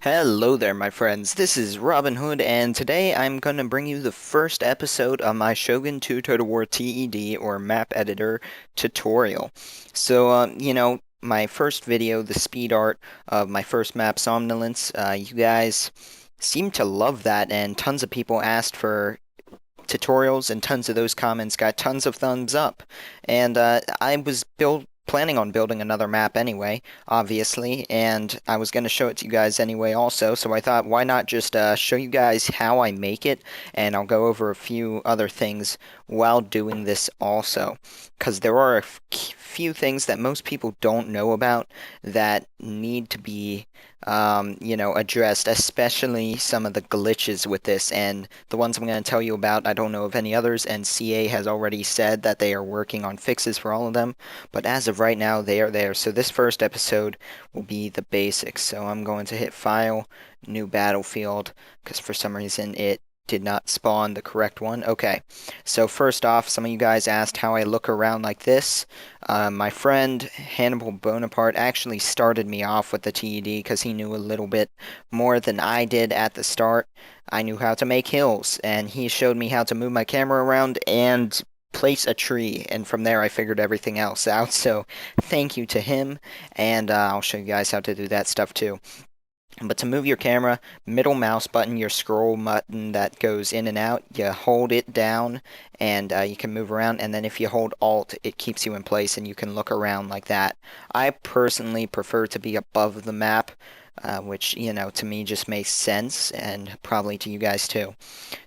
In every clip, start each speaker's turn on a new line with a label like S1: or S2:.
S1: Hello there, my friends. This is Robin Hood, and today I'm going to bring you the first episode of my Shogun 2 Total War TED or map editor tutorial. My first video, the speed art of my first map, Somnolence, you guys seem to love that, and tons of people asked for tutorials, and tons of those comments got tons of thumbs up. And I was planning on building another map anyway, obviously, and I was going to show it to you guys anyway also, so I thought why not just show you guys how I make it, and I'll go over a few other things while doing this also, because there are few things that most people don't know about that need to be addressed, especially some of the glitches with this. And the ones I'm going to tell you about, I don't know of any others, and CA has already said that they are working on fixes for all of them. But as of right now, they are there. So this first episode will be the basics. So I'm going to hit File, New Battlefield, because for some reason it did not spawn the correct one. Okay, so first off, some of you guys asked how I look around like this. My friend Hannibal Bonaparte actually started me off with the TED because he knew a little bit more than I did at the start. I knew how to make hills, and he showed me how to move my camera around and place a tree, and from there I figured everything else out. So thank you to him, and I'll show you guys how to do that stuff too. But to move your camera, middle mouse button, your scroll button that goes in and out, you hold it down and you can move around. And then if you hold Alt, it keeps you in place and you can look around like that. I personally prefer to be above the map, which, to me just makes sense and probably to you guys too.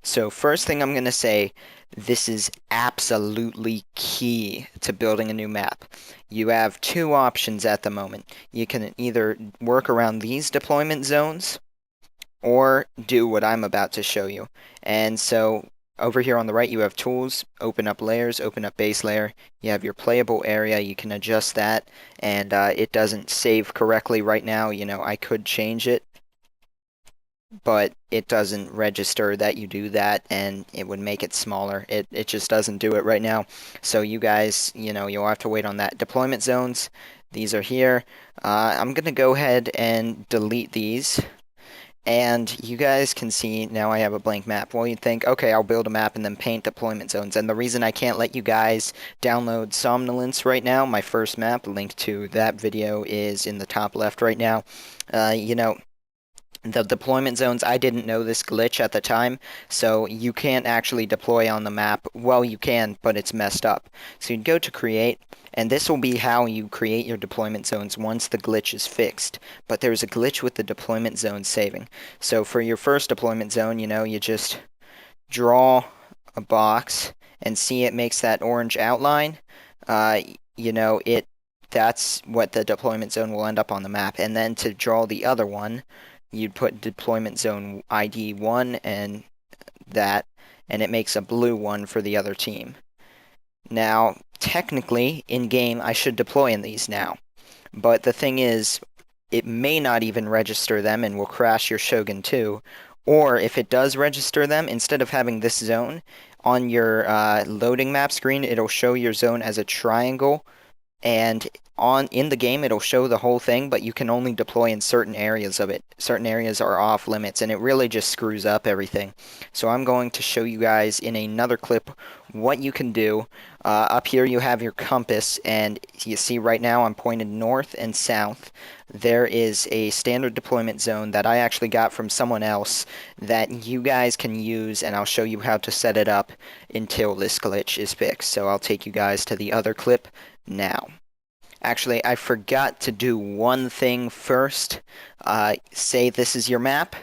S1: So first thing I'm going to say, this is absolutely key to building a new map. You have two options at the moment. You can either work around these deployment zones or do what I'm about to show you. And so over here on the right, you have tools, open up layers, open up base layer. You have your playable area. You can adjust that, and it doesn't save correctly right now. I could change it, but it doesn't register that you do that, and it would make it smaller. It just doesn't do it right now. So you guys, you'll have to wait on that. Deployment zones, these are here. I'm going to go ahead and delete these. And you guys can see now I have a blank map. Well, you'd think, okay, I'll build a map and then paint deployment zones. And the reason I can't let you guys download Somnolence right now, my first map, link to that video is in the top left right now. The deployment zones, I didn't know this glitch at the time, so you can't actually deploy on the map. Well, you can, but it's messed up. So you'd go to create, and this will be how you create your deployment zones once the glitch is fixed. But there's a glitch with the deployment zone saving. So for your first deployment zone, you just draw a box and see it makes that orange outline. Uh, that's what the deployment zone will end up on the map. And then to draw the other one, you'd put deployment zone ID 1 and that, and it makes a blue one for the other team. Now, technically, in-game, I should deploy in these now. But the thing is, it may not even register them and will crash your Shogun 2. Or if it does register them, instead of having this zone, on your loading map screen, it'll show your zone as a triangle, and in the game it'll show the whole thing, but you can only deploy in certain areas of it. Certain areas are off limits, and it really just screws up everything. So I'm going to show you guys in another clip what you can do. Up here you have your compass, and you see right now I'm pointed north and south. There is a standard deployment zone that I actually got from someone else that you guys can use, and I'll show you how to set it up until this glitch is fixed. So I'll take you guys to the other clip now. Actually, I forgot to do one thing first. Say this is your map.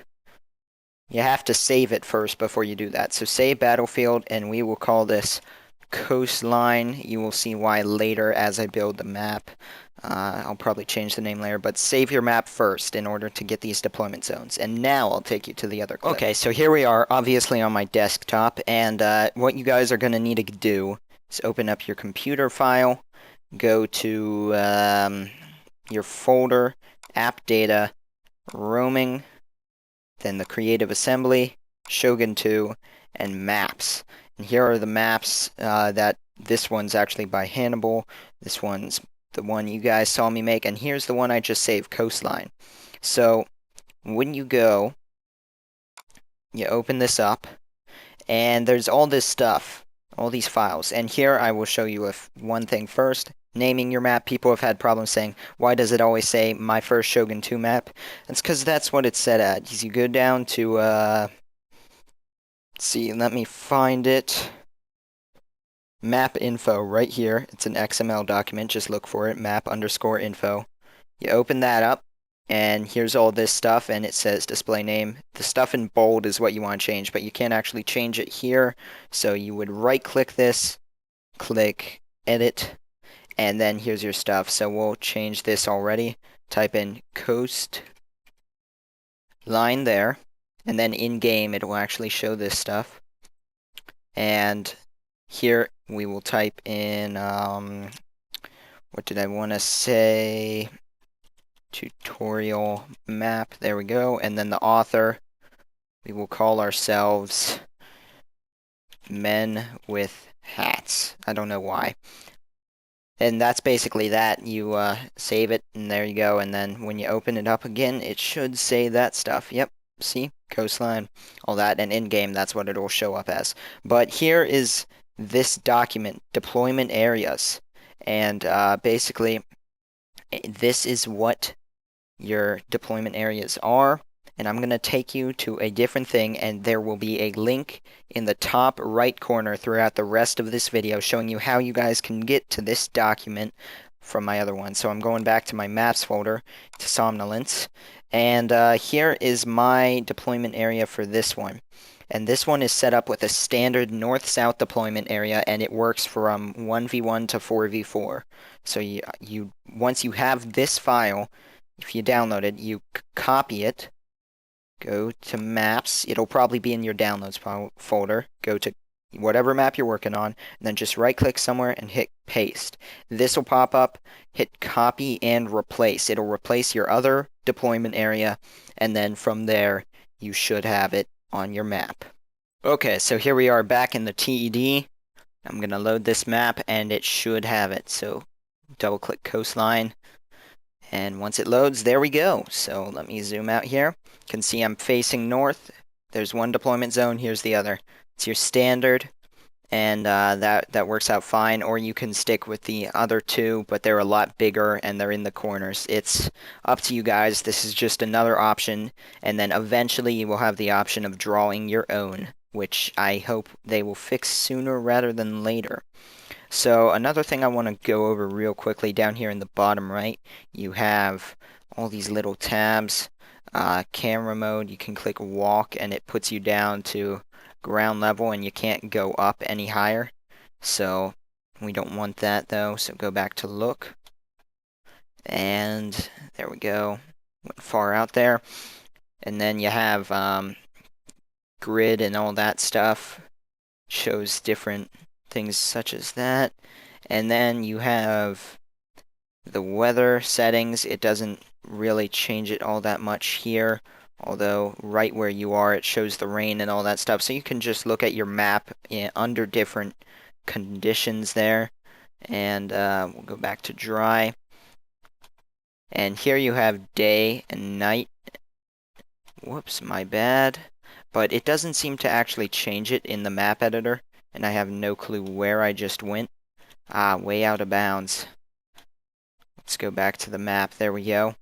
S1: You have to save it first before you do that. So save battlefield, and we will call this coastline. You will see why later as I build the map. I'll probably change the name later, but save your map first in order to get these deployment zones. And now I'll take you to the other clip. Okay, so here we are, obviously on my desktop, and what you guys are going to need to do is open up your computer file. Go to your folder, app data, roaming, then the creative assembly, Shogun 2, and maps. And here are the maps that this one's actually by Hannibal. This one's the one you guys saw me make, and here's the one I just saved, coastline. So when you go, you open this up, and there's all this stuff, all these files. And here I will show you one thing first. Naming your map. People have had problems saying, why does it always say my first Shogun 2 map? It's because that's what it's set at. As you go down to, see, let me find it. Map info right here. It's an XML document. Just look for it. Map_info. You open that up, and here's all this stuff, and it says display name. The stuff in bold is what you want to change, but you can't actually change it here. So you would right-click this, click edit, and then here's your stuff. So we'll change this already. Type in coast line there, and then in-game it will actually show this stuff. And here we will type in, what did I want to say? Tutorial map. There we go. And then the author, we will call ourselves Men with Hats. I don't know why. And that's basically that. You save it, and there you go. And then when you open it up again, it should say that stuff. Yep. See? Coastline. All that. And in-game, that's what it'll show up as. But here is this document, deployment areas. And basically, this is what your deployment areas are, and I'm going to take you to a different thing, and there will be a link in the top right corner throughout the rest of this video showing you how you guys can get to this document from my other one. So I'm going back to my maps folder, to Somnolence, and here is my deployment area for this one. And this one is set up with a standard north-south deployment area, and it works from 1v1 to 4v4. So you once you have this file, if you download it, you copy it, go to maps, it'll probably be in your downloads folder, go to whatever map you're working on, and then just right click somewhere and hit paste. This will pop up, hit copy and replace. It'll replace your other deployment area, and then from there you should have it on your map. Okay, so here we are back in the TED. I'm going to load this map and it should have it. So double click coastline. And once it loads, there we go. So let me zoom out here. You can see I'm facing north. There's one deployment zone. Here's the other. It's your standard, and that works out fine. Or you can stick with the other two, but they're a lot bigger and they're in the corners. It's up to you guys. This is just another option, and then eventually you will have the option of drawing your own, which I hope they will fix sooner rather than later. So another thing I want to go over real quickly, down here in the bottom right, you have all these little tabs. Camera mode, you can click walk and it puts you down to ground level and you can't go up any higher. So we don't want that though, so go back to look. And there we go. Went far out there. And then you have grid and all that stuff. Shows different things such as that. And then you have the weather settings. It doesn't really change it all that much here, although right where you are it shows the rain and all that stuff. So you can just look at your map under different conditions there. And we'll go back to dry. And here you have day and night. Whoops, my bad. But it doesn't seem to actually change it in the map editor, and I have no clue where I just went. Way out of bounds. Let's go back to the map. There we go.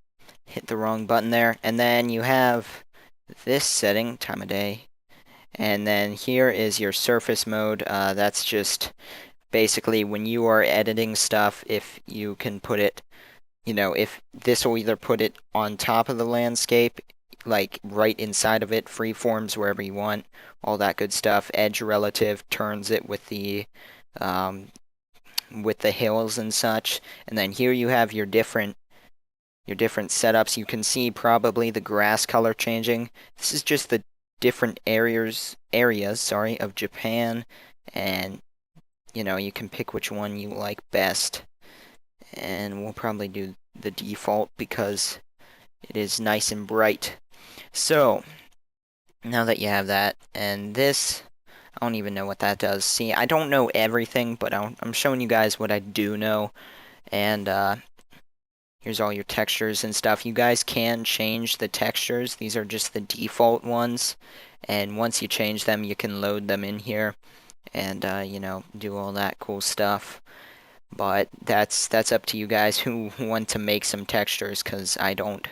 S1: Hit the wrong button there. And then you have this setting, time of day. And then here is your surface mode. That's just basically when you are editing stuff, if you can put it, if this will either put it on top of the landscape, like right inside of it, freeforms wherever you want, all that good stuff. Edge relative turns it with the hills and such. And then here you have your different setups. You can see probably the grass color changing. This is just the different areas of Japan, and you can pick which one you like best. And we'll probably do the default because it is nice and bright. So now that you have that, and this, I don't even know what that does. See, I don't know everything, but I'm showing you guys what I do know. And Here's all your textures and stuff. You guys can change the textures. These are just the default ones. And once you change them, you can load them in here and, you know, do all that cool stuff. But that's up to you guys who want to make some textures, because I don't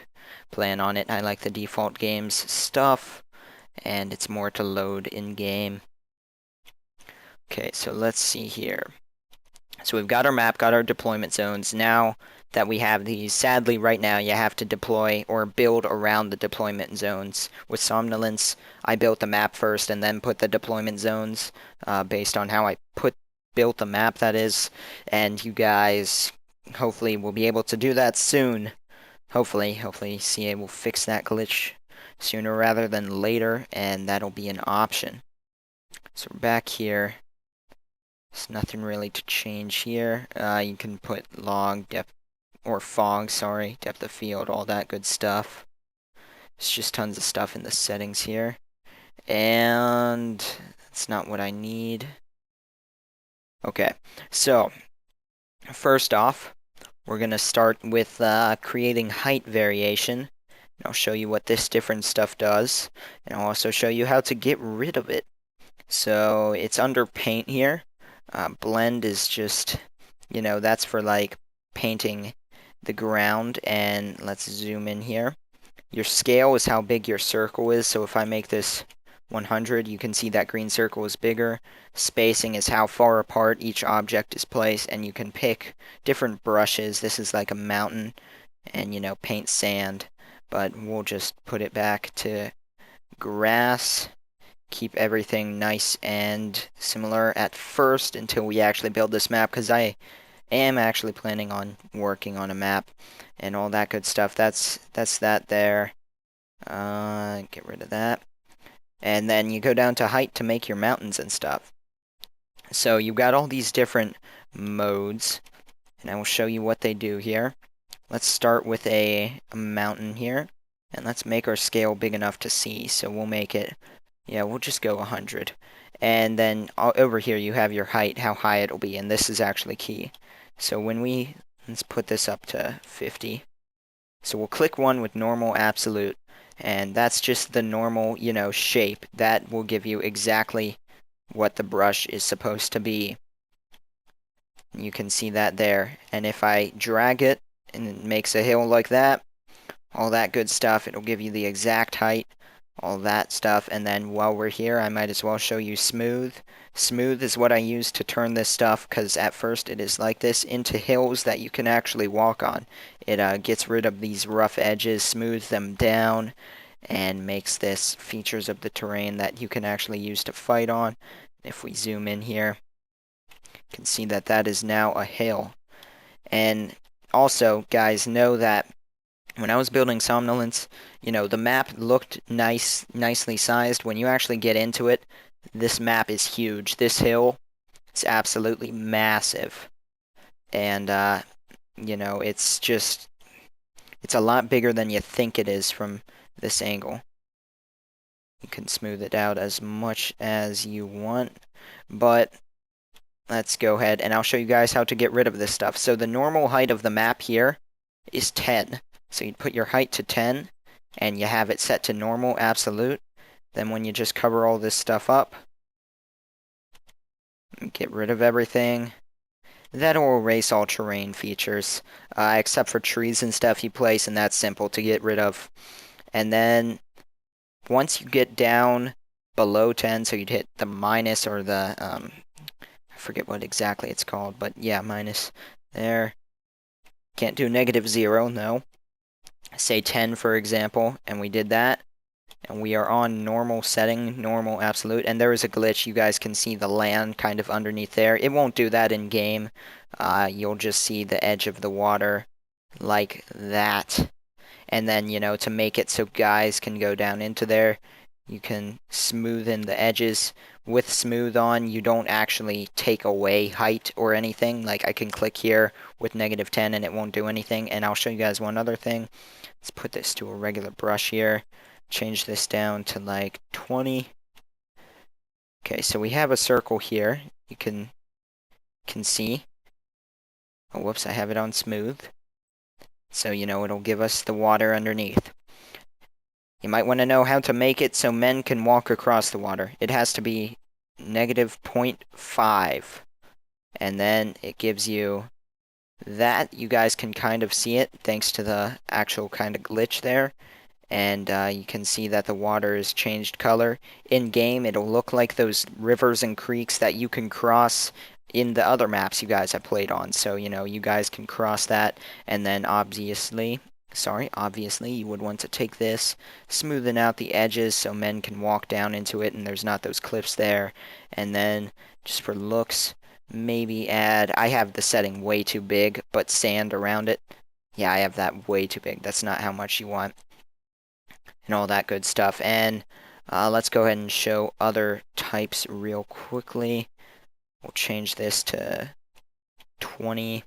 S1: plan on it. I like the default games stuff, and it's more to load in game. Okay, so let's see here. So we've got our map, got our deployment zones. Now that we have these, sadly right now you have to deploy or build around the deployment zones. With Somnolence, I built the map first and then put the deployment zones based on how I built the map, that is. And you guys hopefully will be able to do that soon. Hopefully CA will fix that glitch sooner rather than later, and that'll be an option. So we're back here. There's nothing really to change here. You can put log, depth, or fog, sorry, depth of field, all that good stuff. There's just tons of stuff in the settings here. And that's not what I need. Okay, so first off, we're going to start with creating height variation. And I'll show you what this different stuff does. And I'll also show you how to get rid of it. So it's under paint here. Blend is just, you know, that's for like painting the ground. And let's zoom in here. Your scale is how big your circle is. So if I make this 100, you can see that green circle is bigger. Spacing is how far apart each object is placed, and you can pick different brushes. This is like a mountain, and you know, paint sand, but we'll just put it back to grass. Keep everything nice and similar at first until we actually build this map, because I am actually planning on working on a map and all that good stuff. That's that there. Get rid of that. And then you go down to height to make your mountains and stuff. So you've got all these different modes, and I will show you what they do here. Let's start with a mountain here, and let's make our scale big enough to see. So we'll make it, yeah, we'll just go 100. And then over here you have your height, how high it'll be, and this is actually key. So let's put this up to 50. So we'll click one with normal absolute, and that's just the normal, you know, shape. That will give you exactly what the brush is supposed to be. You can see that there. And if I drag it and it makes a hill like that, all that good stuff, it'll give you the exact height, all that stuff. And then while we're here, I might as well show you smooth. Smooth is what I use to turn this stuff, because at first it is like this, into hills that you can actually walk on. It gets rid of these rough edges, smooths them down, and makes this features of the terrain that you can actually use to fight on. If we zoom in here, you can see that that is now a hill. And also, guys, know that when I was building Somnolence, you know, the map looked nicely sized. When you actually get into it, this map is huge. This hill is absolutely massive. And, you know, it's a lot bigger than you think it is from this angle. You can smooth it out as much as you want, but let's go ahead and I'll show you guys how to get rid of this stuff. So the normal height of the map here is 10. So you put your height to 10, and you have it set to normal absolute. Then when you just cover all this stuff up, get rid of everything, that'll erase all terrain features, except for trees and stuff you place, and that's simple to get rid of. And then once you get down below 10, so you'd hit the minus or the, I forget what exactly it's called, but yeah, minus there. Can't do -0, no. Say 10, for example, and we did that. And we are on normal setting, normal absolute, and there is a glitch. You guys can see the land kind of underneath there. It won't do that in game. You'll just see the edge of the water like that. And then, you know, to make it so guys can go down into there, you can smooth in the edges. With smooth on, you don't actually take away height or anything. Like, I can click here with -10 and it won't do anything. And I'll show you guys one other thing. Let's put this to a regular brush here. Change this down to like 20. Okay, so we have a circle here. You can see. Oh, whoops, I have it on smooth. So, it'll give us the water underneath. You might want to know how to make it so men can walk across the water. It has to be negative -0.5. And then it gives you that. You guys can kind of see it thanks to the actual kind of glitch there. And you can see that the water has changed color. In game, it'll look like those rivers and creeks that you can cross in the other maps you guys have played on. So, you guys can cross that, and then obviously, you would want to take this, smoothing out the edges so men can walk down into it and there's not those cliffs there. And then, just for looks, maybe add, I have the setting way too big, but sand around it. Yeah, I have that way too big. That's not how much you want and all that good stuff. And let's go ahead and show other types real quickly. We'll change this to 20,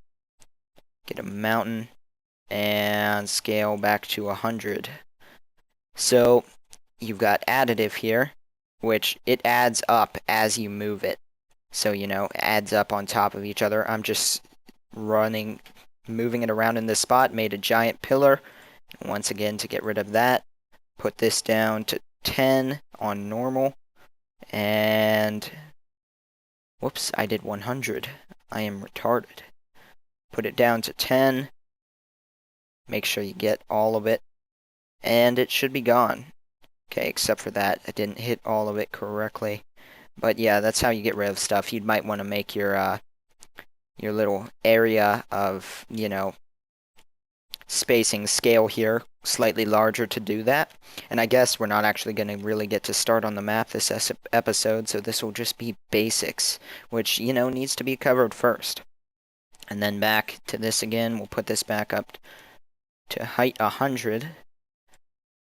S1: get a mountain, and scale back to 100. So you've got additive here, which it adds up as you move it. So, adds up on top of each other. I'm just moving it around in this spot, made a giant pillar. Once again, to get rid of that, put this down to 10 on normal, and whoops, I did 100. I am retarded. Put it down to 10. Make sure you get all of it, and it should be gone. Okay, except for that, I didn't hit all of it correctly. But yeah, that's how you get rid of stuff. You might want to make your little area of, spacing scale here slightly larger to do that. And I guess we're not actually going to really get to start on the map this episode, so this will just be basics, which, needs to be covered first. And then back to this again. We'll put this back up to height 100.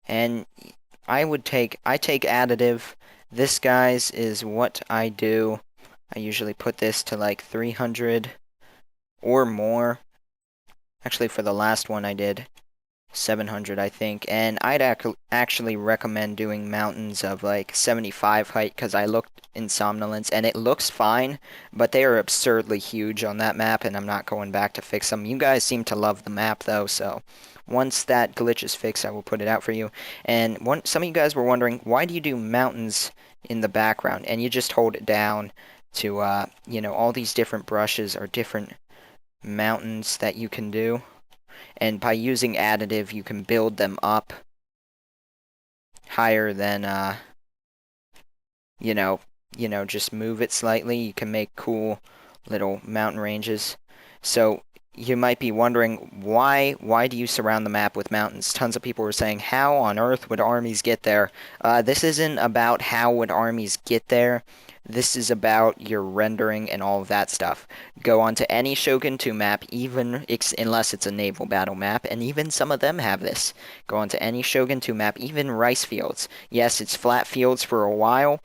S1: And I take additive. This, guys, is what I do. I usually put this to like 300 or more. Actually, for the last one I did 700, I think. And I'd actually recommend doing mountains of like 75 height because I looked in Somnolence and it looks fine, but they are absurdly huge on that map and I'm not going back to fix them. You guys seem to love the map though, so once that glitch is fixed, I will put it out for you. And some of you guys were wondering, why do you do mountains in the background? And you just hold it down to, all these different brushes are different mountains that you can do. And by using additive, you can build them up higher than, just move it slightly. You can make cool little mountain ranges. So you might be wondering, why do you surround the map with mountains? Tons of people were saying, how on earth would armies get there? This isn't about how would armies get there. This is about your rendering and all of that stuff. Go onto any Shogun 2 map, even unless it's a naval battle map, and even some of them have this. Go onto any Shogun 2 map, even rice fields. Yes, it's flat fields for a while,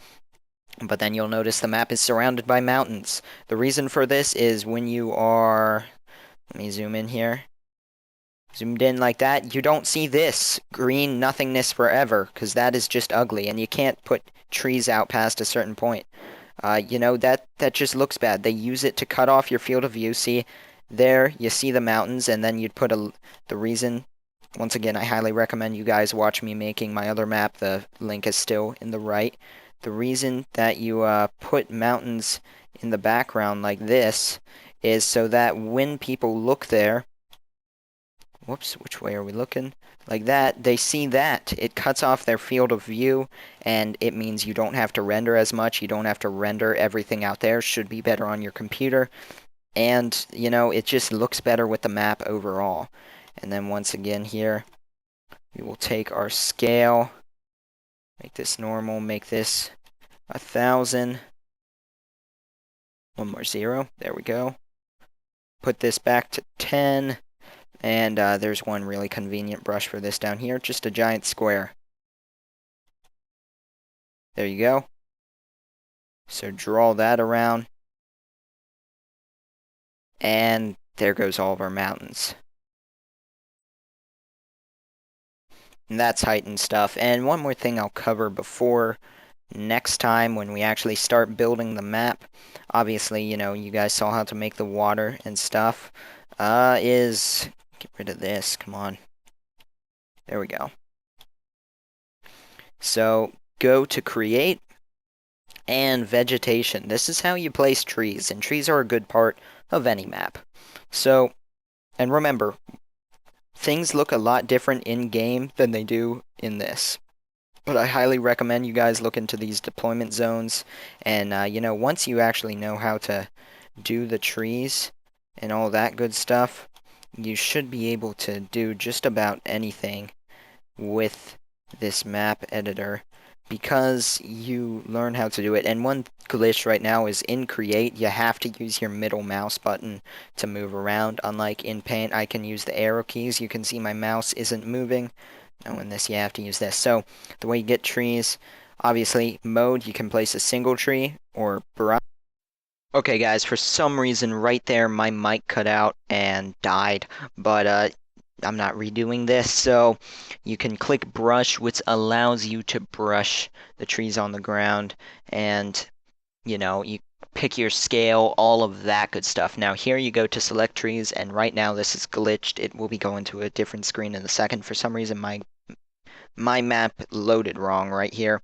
S1: but then you'll notice the map is surrounded by mountains. The reason for this is when you are... Let me zoom in here. Zoomed in like that, you don't see this green nothingness forever, because that is just ugly, and you can't put trees out past a certain point. That just looks bad. They use it to cut off your field of view. See, there, you see the mountains, and then you'd put the reason... Once again, I highly recommend you guys watch me making my other map. The link is still in the right. The reason that you put mountains in the background like this is so that when people look there... Whoops, which way are we looking? Like that, they see that. It cuts off their field of view, and it means you don't have to render as much. You don't have to render everything out there. Should be better on your computer. And, it just looks better with the map overall. And then once again here, we will take our scale, make this normal, make this 1,000. One more 0. There we go. Put this back to 10. And there's one really convenient brush for this down here, just a giant square. There you go. So draw that around. And there goes all of our mountains. And that's heightened stuff. And one more thing I'll cover before next time when we actually start building the map. Obviously, you guys saw how to make the water and stuff. Is Get rid of this, come on. There we go. So go to create and vegetation. This is how you place trees, and trees are a good part of any map. So, and remember, things look a lot different in game than they do in this. But I highly recommend you guys look into these deployment zones, and once you actually know how to do the trees and all that good stuff, you should be able to do just about anything with this map editor because you learn how to do it. And one glitch right now is in Create, you have to use your middle mouse button to move around. Unlike in Paint, I can use the arrow keys. You can see my mouse isn't moving. Now in this, you have to use this. So the way you get trees, obviously, mode, you can place a single tree or variety. Okay, guys, for some reason right there, my mic cut out and died, but I'm not redoing this, so you can click brush, which allows you to brush the trees on the ground, and you pick your scale, all of that good stuff. Now here you go to select trees, and right now this is glitched. It will be going to a different screen in a second. For some reason my map loaded wrong right here.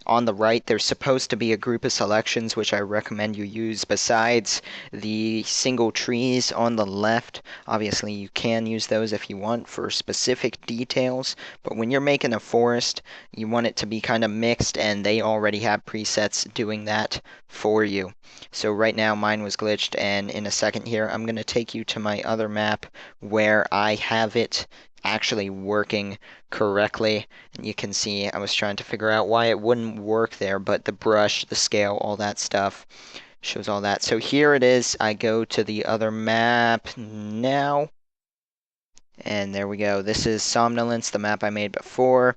S1: On the right, there's supposed to be a group of selections, which I recommend you use besides the single trees on the left. Obviously, you can use those if you want for specific details, but when you're making a forest, you want it to be kind of mixed, and they already have presets doing that for you. So right now, mine was glitched, and in a second here, I'm going to take you to my other map where I have it actually working correctly. And you can see I was trying to figure out why it wouldn't work there, but the brush, the scale, all that stuff shows all that. So here it is. I go to the other map now. And there we go. This is Somnolence, the map I made before.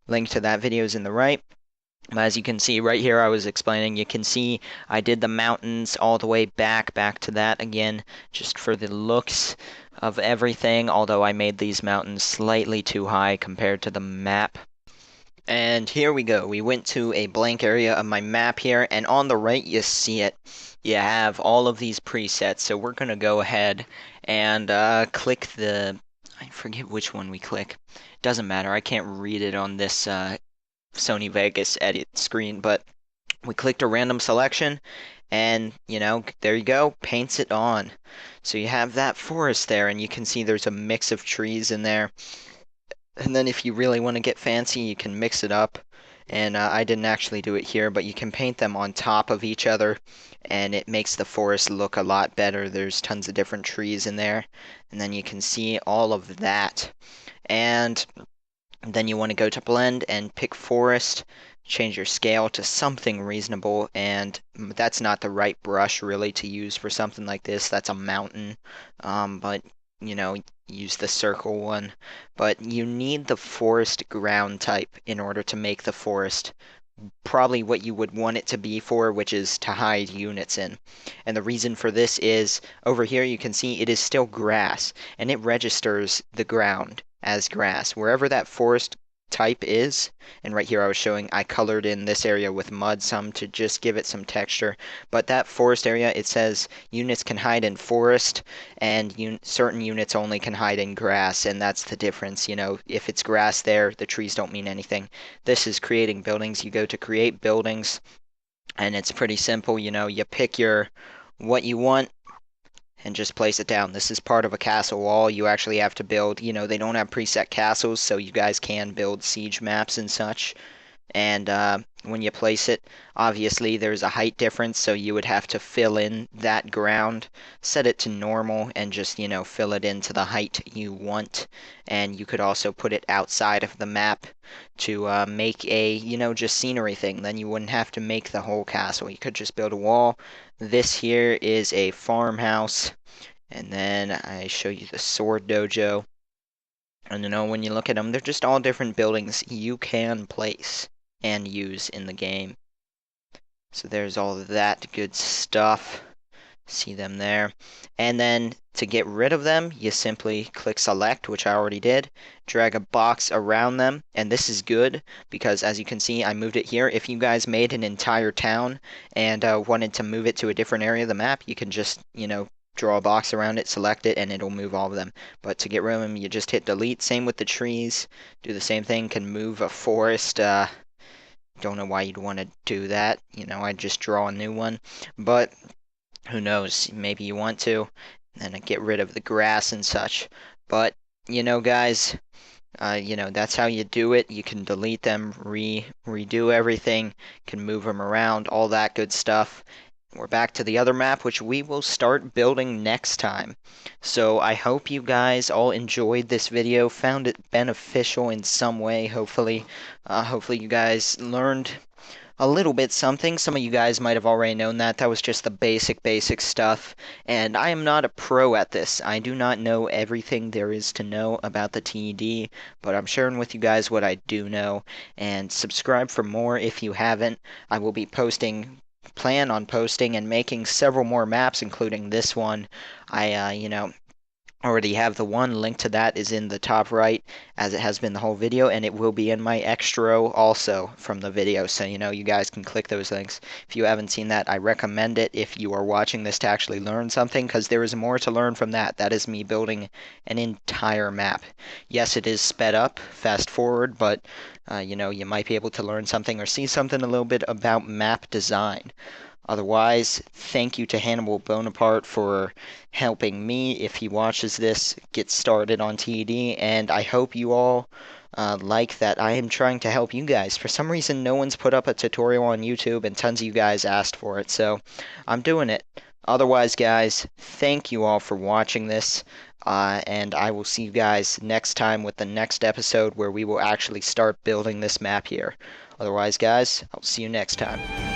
S1: Link to that video is in the right. As you can see right here, I was explaining, you can see I did the mountains all the way back to that again, just for the looks of everything, although I made these mountains slightly too high compared to the map. And here we go. We went to a blank area of my map here, and on the right you see it. You have all of these presets, so we're going to go ahead and click the... I forget which one we click. Doesn't matter, I can't read it on this Sony Vegas edit screen, but we clicked a random selection, and there you go, paints it on. So you have that forest there, and you can see there's a mix of trees in there. And then if you really want to get fancy, you can mix it up. And I didn't actually do it here, but you can paint them on top of each other, and it makes the forest look a lot better. There's tons of different trees in there, and then you can see all of that. And then you want to go to blend and pick forest, change your scale to something reasonable, and that's not the right brush really to use for something like this. That's a mountain, but use the circle one. But you need the forest ground type in order to make the forest probably what you would want it to be for, which is to hide units in. And the reason for this is over here you can see it is still grass, and it registers the ground as grass. Wherever that forest type is, and right here I was showing I colored in this area with mud some to just give it some texture, but that forest area, it says units can hide in forest, and certain units only can hide in grass, and that's the difference. If it's grass there, the trees don't mean anything. This is creating buildings. You go to create buildings, and it's pretty simple. You pick what you want and just place it down. This is part of a castle wall. You actually have to build, they don't have preset castles, so you guys can build siege maps and such. And when you place it, obviously there's a height difference, so you would have to fill in that ground, set it to normal, and just, fill it into the height you want. And you could also put it outside of the map to make a, just scenery thing. Then you wouldn't have to make the whole castle. You could just build a wall. This here is a farmhouse, and then I show you the sword dojo. And when you look at them, they're just all different buildings you can place and use in the game. So there's all that good stuff. See them there. And then to get rid of them, you simply click select, which I already did, drag a box around them, and this is good because as you can see, I moved it here. If you guys made an entire town and wanted to move it to a different area of the map, you can just, draw a box around it, select it, and it'll move all of them. But to get rid of them, you just hit delete. Same with the trees. Do the same thing. Can move a forest. Don't know why you'd want to do that. I'd just draw a new one. But who knows? Maybe you want to. And then get rid of the grass and such. But, guys, that's how you do it. You can delete them, redo everything, can move them around, all that good stuff. We're back to the other map, which we will start building next time. So I hope you guys all enjoyed this video, found it beneficial in some way, hopefully. Hopefully you guys learned a little bit something. Some of you guys might have already known that. That was just the basic stuff. And I am not a pro at this. I do not know everything there is to know about the TED, but I'm sharing with you guys what I do know. And subscribe for more if you haven't. I will be plan on posting and making several more maps, including this one. I already have the one. Link to that is in the top right, as it has been the whole video, and it will be in my extra also from the video, so you guys can click those links. If you haven't seen that, I recommend it if you are watching this to actually learn something, because there is more to learn from that. That is me building an entire map. Yes, it is sped up, fast forward, but you might be able to learn something or see something a little bit about map design. Otherwise, thank you to Hannibal Bonaparte for helping me, if he watches this, get started on TED, and I hope you all like that I am trying to help you guys. For some reason, no one's put up a tutorial on YouTube, and tons of you guys asked for it, so I'm doing it. Otherwise, guys, thank you all for watching this, and I will see you guys next time with the next episode where we will actually start building this map here. Otherwise, guys, I'll see you next time.